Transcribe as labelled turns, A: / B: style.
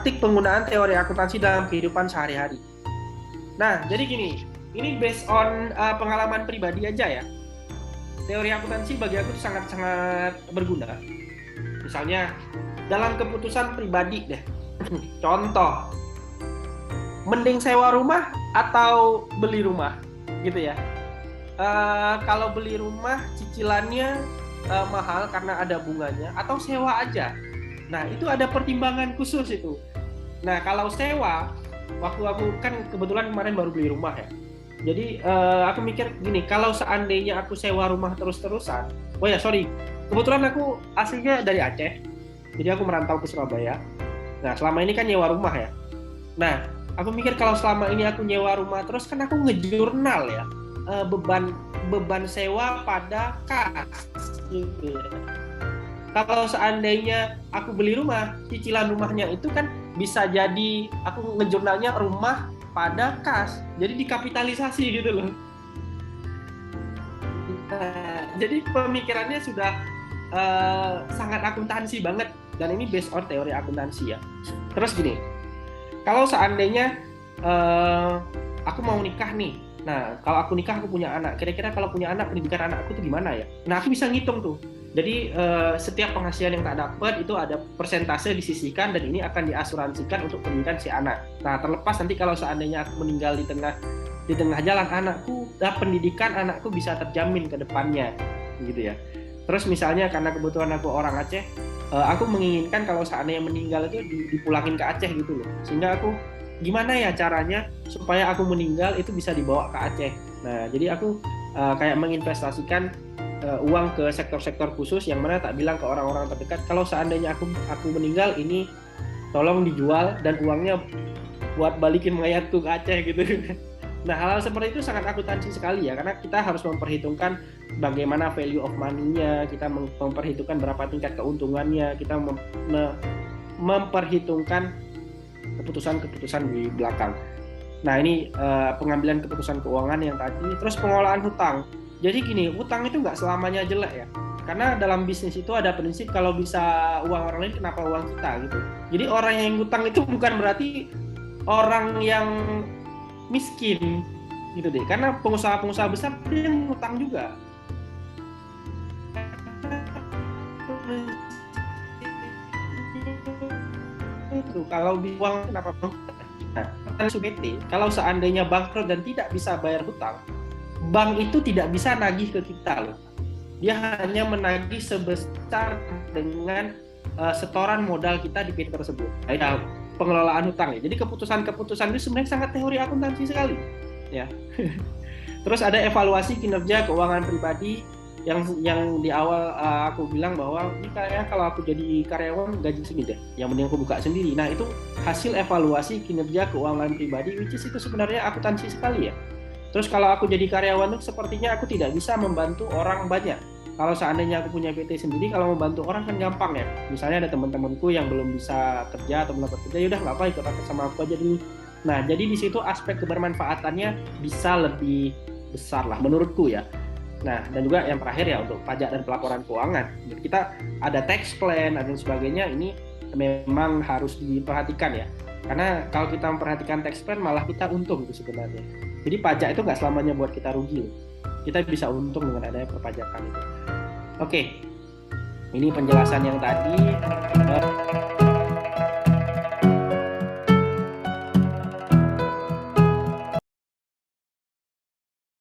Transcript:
A: praktik penggunaan teori akuntansi dalam kehidupan sehari-hari. Nah, jadi gini, ini based on pengalaman pribadi aja ya. Teori akuntansi bagi aku sangat-sangat berguna. Misalnya, dalam keputusan pribadi deh. Contoh, mending sewa rumah atau beli rumah, gitu ya. Kalau beli rumah, cicilannya mahal karena ada bunganya, atau sewa aja. Nah, itu ada pertimbangan khusus itu. Nah, kalau sewa, waktu aku kan kebetulan kemarin baru beli rumah ya. Jadi aku mikir gini, kalau seandainya aku sewa rumah terus-terusan, kebetulan aku aslinya dari Aceh, jadi aku merantau ke Surabaya. Nah, selama ini kan nyewa rumah ya. Nah, aku mikir kalau selama ini aku nyewa rumah terus kan aku ngejurnal ya, beban sewa pada kas. Gitu ya. Kalau seandainya aku beli rumah, cicilan rumahnya itu kan bisa jadi aku ngejurnalnya rumah pada kas, jadi dikapitalisasi gitu loh. Nah, jadi pemikirannya sudah sangat akuntansi banget, dan ini based on teori akuntansi ya. Terus gini, kalau seandainya aku mau nikah nih, nah kalau aku nikah aku punya anak, kira-kira kalau punya anak pendidikan anakku tuh gimana ya? Nah aku bisa ngitung tuh. Jadi setiap penghasilan yang tak dapat itu ada persentase disisihkan dan ini akan diasuransikan untuk pendidikan si anak. Nah terlepas nanti kalau seandainya aku meninggal di tengah jalan, pendidikan anakku bisa terjamin ke depannya, gitu ya. Terus misalnya karena kebetulan aku orang Aceh, aku menginginkan kalau seandainya meninggal itu dipulangin ke Aceh gitu loh. Sehingga aku gimana ya caranya supaya aku meninggal itu bisa dibawa ke Aceh. Nah jadi aku kayak menginvestasikan uang ke sektor-sektor khusus yang mana tak bilang ke orang-orang terdekat kalau seandainya aku meninggal ini tolong dijual dan uangnya buat balikin mayatku ke Aceh gitu. Nah hal-hal seperti itu sangat akuntansi sekali ya, karena kita harus memperhitungkan bagaimana value of money-nya, kita memperhitungkan berapa tingkat keuntungannya, kita memperhitungkan keputusan-keputusan di belakang. Nah ini pengambilan keputusan keuangan yang tadi, terus pengolahan hutang. Jadi gini, utang itu nggak selamanya jelek ya. Karena dalam bisnis itu ada prinsip kalau bisa uang orang lain, kenapa uang kita gitu. Jadi orang yang ngutang itu bukan berarti orang yang miskin gitu deh. Karena pengusaha-pengusaha besar dia ngutang juga. Itu kalau di uang kenapa PT, kalau seandainya bangkrut dan tidak bisa bayar hutang, bank itu tidak bisa nagih ke kita loh. Dia hanya menagih sebesar dengan setoran modal kita di PT tersebut. Nah, pengelolaan hutang ya. Jadi keputusan-keputusan itu sebenarnya sangat teori akuntansi sekali. Ya. Terus ada evaluasi kinerja keuangan pribadi yang di awal aku bilang bahwa ini kayak kalau aku jadi karyawan gaji segini deh, yang mending aku buka sendiri. Nah itu hasil evaluasi kinerja keuangan pribadi, which is itu sebenarnya akuntansi sekali ya. Terus kalau aku jadi karyawan itu sepertinya aku tidak bisa membantu orang banyak. Kalau seandainya aku punya PT sendiri, kalau membantu orang kan gampang ya. Misalnya ada teman-temanku yang belum bisa kerja atau belum dapat kerja, yaudah nggak apa, ikut aku sama aku aja dulu. Nah jadi di situ aspek kebermanfaatannya bisa lebih besar lah menurutku ya. Nah, dan juga yang terakhir ya untuk pajak dan pelaporan keuangan. Jadi kita ada tax plan dan sebagainya, ini memang harus diperhatikan ya. Karena kalau kita memperhatikan tax plan malah kita untung itu sebenarnya. Jadi pajak itu nggak selamanya buat kita rugi. Kita bisa untung dengan adanya perpajakan itu. Oke, ini penjelasan yang tadi.